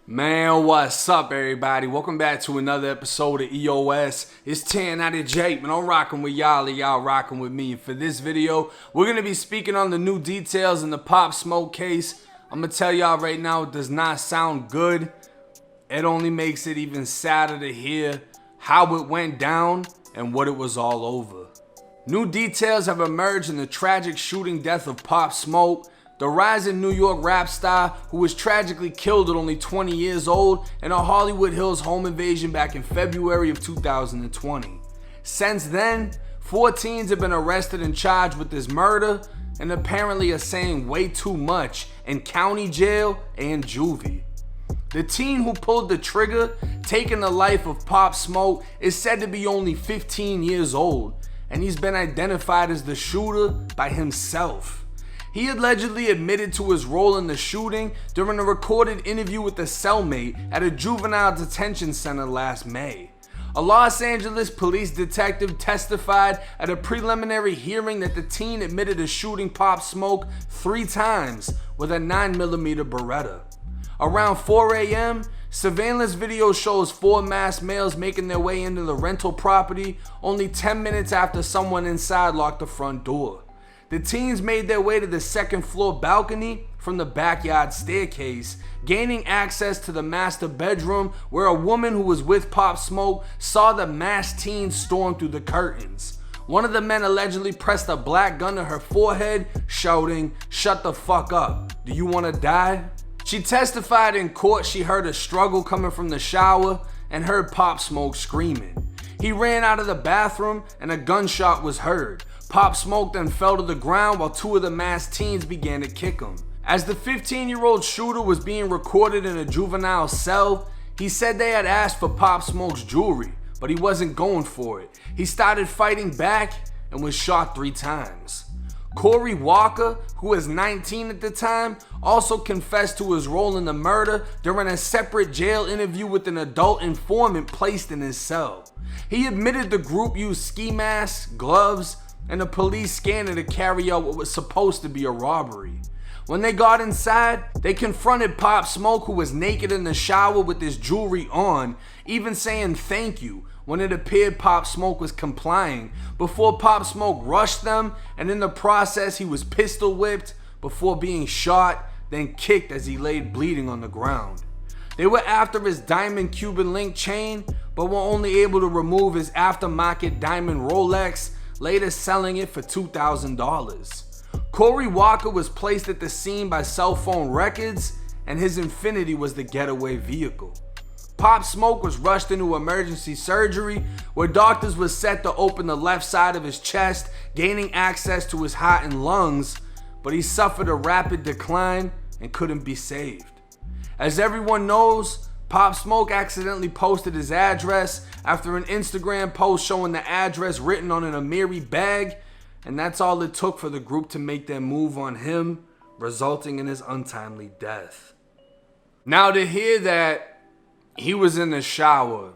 Man, what's up, everybody? Welcome back to another episode of EOS. It's 10 out of Jake, man. I'm rocking with y'all and y'all rocking with me. And for this video, we're going to be speaking on the new details in the Pop Smoke case. I'm going to tell y'all right now, it does not sound good. It only makes it even sadder to hear how it went down and what it was all over. New details have emerged in the tragic shooting death of Pop Smoke, the rising New York rap star who was tragically killed at only 20 years old in a Hollywood Hills home invasion back in February of 2020. Since then, 4 teens have been arrested and charged with this murder and apparently are saying way too much in county jail and juvie. The teen who pulled the trigger, taking the life of Pop Smoke, is said to be only 15 years old, and he's been identified as the shooter by himself. He allegedly admitted to his role in the shooting during a recorded interview with a cellmate at a juvenile detention center last May. A Los Angeles police detective testified at a preliminary hearing that the teen admitted to shooting Pop Smoke 3 times with a 9mm Beretta. Around 4 a.m., surveillance video shows 4 masked males making their way into the rental property only 10 minutes after someone inside locked the front door. The teens made their way to the second floor balcony from the backyard staircase, gaining access to the master bedroom where a woman who was with Pop Smoke saw the masked teens storm through the curtains. One of the men allegedly pressed a black gun to her forehead, shouting, "Shut the fuck up. Do you want to die?" She testified in court she heard a struggle coming from the shower and heard Pop Smoke screaming. He ran out of the bathroom and a gunshot was heard. Pop Smoke then fell to the ground while 2 of the masked teens began to kick him. As the 15-year-old shooter was being recorded in a juvenile cell, he said they had asked for Pop Smoke's jewelry, but he wasn't going for it. He started fighting back and was shot 3 times. Corey Walker, who was 19 at the time, also confessed to his role in the murder during a separate jail interview with an adult informant placed in his cell. He admitted the group used ski masks, gloves, and a police scanner to carry out what was supposed to be a robbery. When they got inside, they confronted Pop Smoke, who was naked in the shower with his jewelry on, even saying thank you when it appeared Pop Smoke was complying, before Pop Smoke rushed them, and in the process he was pistol whipped before being shot, then kicked as he laid bleeding on the ground. They were after his diamond Cuban link chain, but were only able to remove his aftermarket diamond Rolex, later selling it for $2,000. Corey Walker was placed at the scene by cell phone records, and his Infiniti was the getaway vehicle. Pop Smoke was rushed into emergency surgery, where doctors were set to open the left side of his chest, gaining access to his heart and lungs, but he suffered a rapid decline and couldn't be saved. As everyone knows, Pop Smoke accidentally posted his address after an Instagram post showing the address written on an Amiri bag, and that's all it took for the group to make their move on him, resulting in his untimely death. Now, to hear that he was in the shower,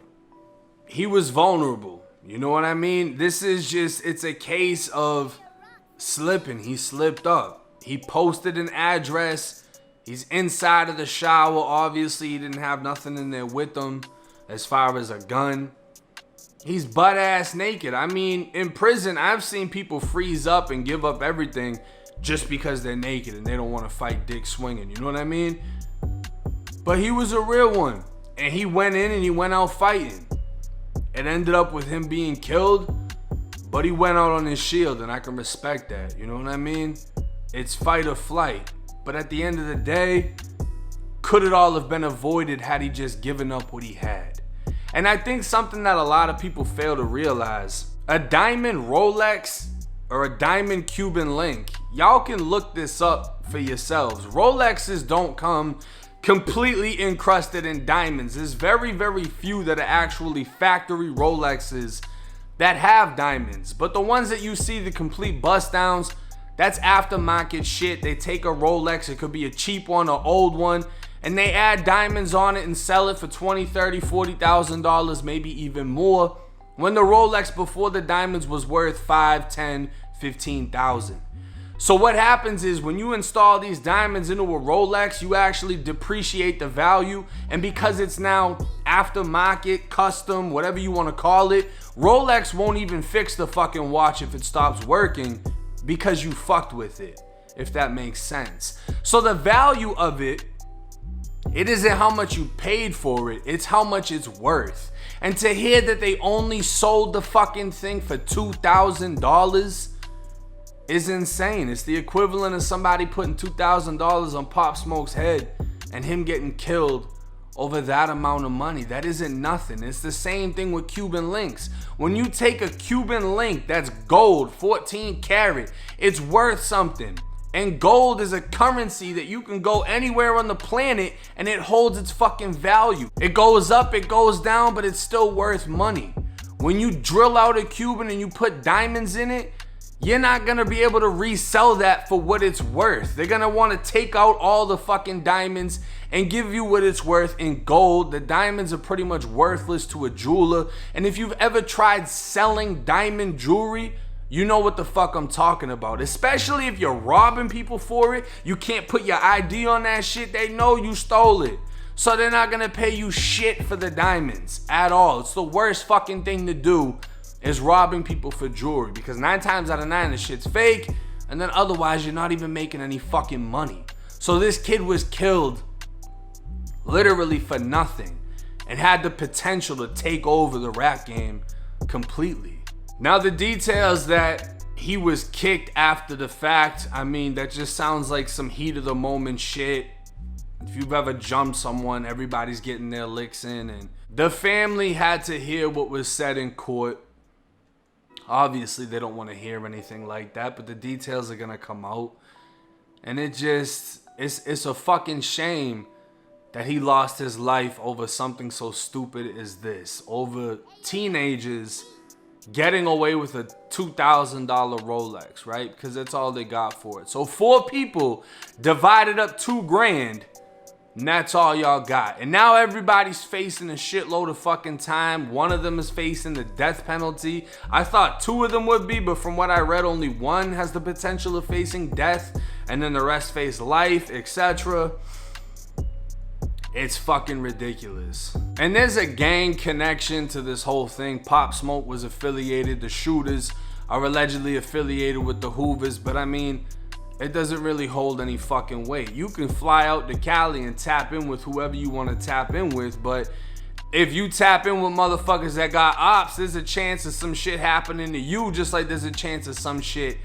he was vulnerable, you know what I mean? This is just, it's a case of slipping. He slipped up. He posted an address. He's inside of the shower. Obviously, he didn't have nothing in there with him as far as a gun. He's butt-ass naked. I mean, in prison, I've seen people freeze up and give up everything just because they're naked and they don't want to fight dick swinging. You know what I mean? But he was a real one. And he went in and he went out fighting. It ended up with him being killed, but he went out on his shield, and I can respect that. You know what I mean? It's fight or flight. But at the end of the day, could it all have been avoided had he just given up what he had? And I think something that a lot of people fail to realize, a diamond Rolex or a diamond Cuban link, y'all can look this up for yourselves. Rolexes don't come completely encrusted in diamonds. There's very, very few that are actually factory Rolexes that have diamonds. But the ones that you see, the complete bust downs, that's aftermarket shit. They take a Rolex, it could be a cheap one or old one, and they add diamonds on it and sell it for $20,000, $30,000, $40,000, maybe even more, when the Rolex before the diamonds was worth $5,000, $10,000, $15,000. So what happens is when you install these diamonds into a Rolex, you actually depreciate the value. And because it's now aftermarket, custom, whatever you want to call it, Rolex won't even fix the fucking watch if it stops working because you fucked with it, if that makes sense. So the value of it isn't how much you paid for it, it's how much it's worth. And to hear that they only sold the fucking thing for $2,000 is insane. It's the equivalent of somebody putting $2,000 on Pop Smoke's head and him getting killed over that amount of money. That isn't nothing. It's the same thing with Cuban links. When you take a Cuban link that's gold, 14 karat, it's worth something. And gold is a currency that you can go anywhere on the planet and it holds its fucking value. It goes up, it goes down, but it's still worth money. When you drill out a Cuban and you put diamonds in it, you're not gonna be able to resell that for what it's worth. They're gonna wanna take out all the fucking diamonds and give you what it's worth in gold. The diamonds are pretty much worthless to a jeweler. And if you've ever tried selling diamond jewelry, you know what the fuck I'm talking about. Especially if you're robbing people for it. You can't put your ID on that shit. They know you stole it. So they're not gonna pay you shit for the diamonds at all. It's the worst fucking thing to do, is robbing people for jewelry, because 9 times out of 9 the shit's fake, and then otherwise you're not even making any fucking money. So this kid was killed literally for nothing and had the potential to take over the rap game completely. Now the details that he was kicked after the fact, I mean, that just sounds like some heat of the moment shit. If you've ever jumped someone, everybody's getting their licks in, and the family had to hear what was said in court. Obviously, they don't want to hear anything like that, but the details are going to come out. And it's a fucking shame that he lost his life over something so stupid as this. Over teenagers getting away with a $2,000 Rolex, right? Because that's all they got for it. So 4 people divided up $2,000. And that's all y'all got. And now everybody's facing a shitload of fucking time. One of them is facing the death penalty. I thought 2 of them would be, but from what I read, only 1 has the potential of facing death. And then the rest face life, etc. It's fucking ridiculous. And there's a gang connection to this whole thing. Pop Smoke was affiliated. The shooters are allegedly affiliated with the Hoovers. But I mean, it doesn't really hold any fucking weight. You can fly out to Cali and tap in with whoever you want to tap in with, but if you tap in with motherfuckers that got ops, there's a chance of some shit happening to you, just like there's a chance of some shit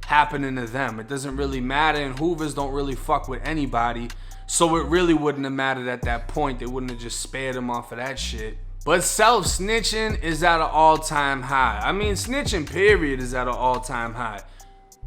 happening to them. It doesn't really matter, and Hoovers don't really fuck with anybody, so it really wouldn't have mattered at that point. They wouldn't have just spared him off of that shit. But self-snitching is at an all-time high. I mean, snitching period is at an all-time high.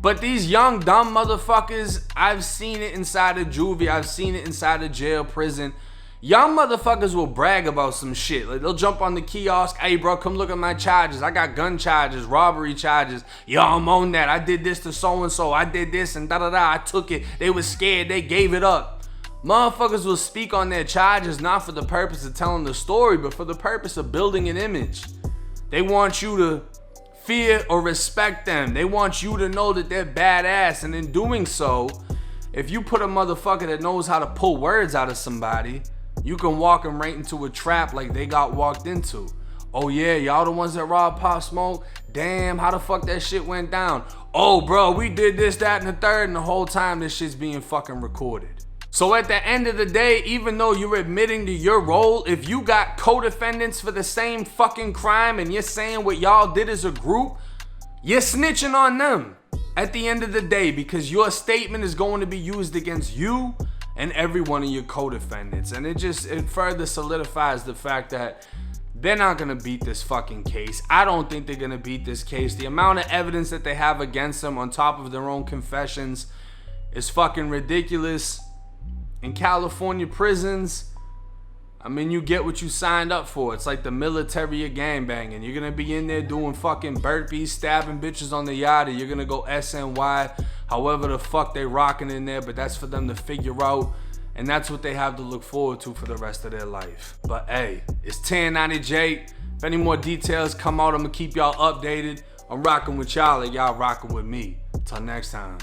But these young, dumb motherfuckers, I've seen it inside of juvie. I've seen it inside of jail, prison. Young motherfuckers will brag about some shit. Like, they'll jump on the kiosk. Hey, bro, come look at my charges. I got gun charges, robbery charges. Yo, I'm on that. I did this to so-and-so. I did this and da-da-da. I took it. They were scared. They gave it up. Motherfuckers will speak on their charges not for the purpose of telling the story, but for the purpose of building an image. They want you to fear or respect them. They want you to know that they're badass, and in doing so, if you put a motherfucker that knows how to pull words out of somebody, you can walk them right into a trap like they got walked into. Oh yeah, y'all the ones that robbed Pop Smoke? Damn, how the fuck that shit went down? Oh bro, we did this, that, and the third, and the whole time this shit's being fucking recorded. So at the end of the day, even though you're admitting to your role, if you got co-defendants for the same fucking crime and you're saying what y'all did as a group, you're snitching on them at the end of the day, because your statement is going to be used against you and every one of your co-defendants. And it further solidifies the fact that they're not going to beat this fucking case. I don't think they're going to beat this case. The amount of evidence that they have against them on top of their own confessions is fucking ridiculous. In California prisons, I mean, you get what you signed up for. It's like the military of gangbanging. You're gonna be in there doing fucking burpees, stabbing bitches on the yachty. You're gonna go SNY, however the fuck they rocking in there, but that's for them to figure out. And that's what they have to look forward to for the rest of their life. But hey, it's 1090J. If any more details come out, I'm gonna keep y'all updated. I'm rocking with y'all and y'all rocking with me. Till next time.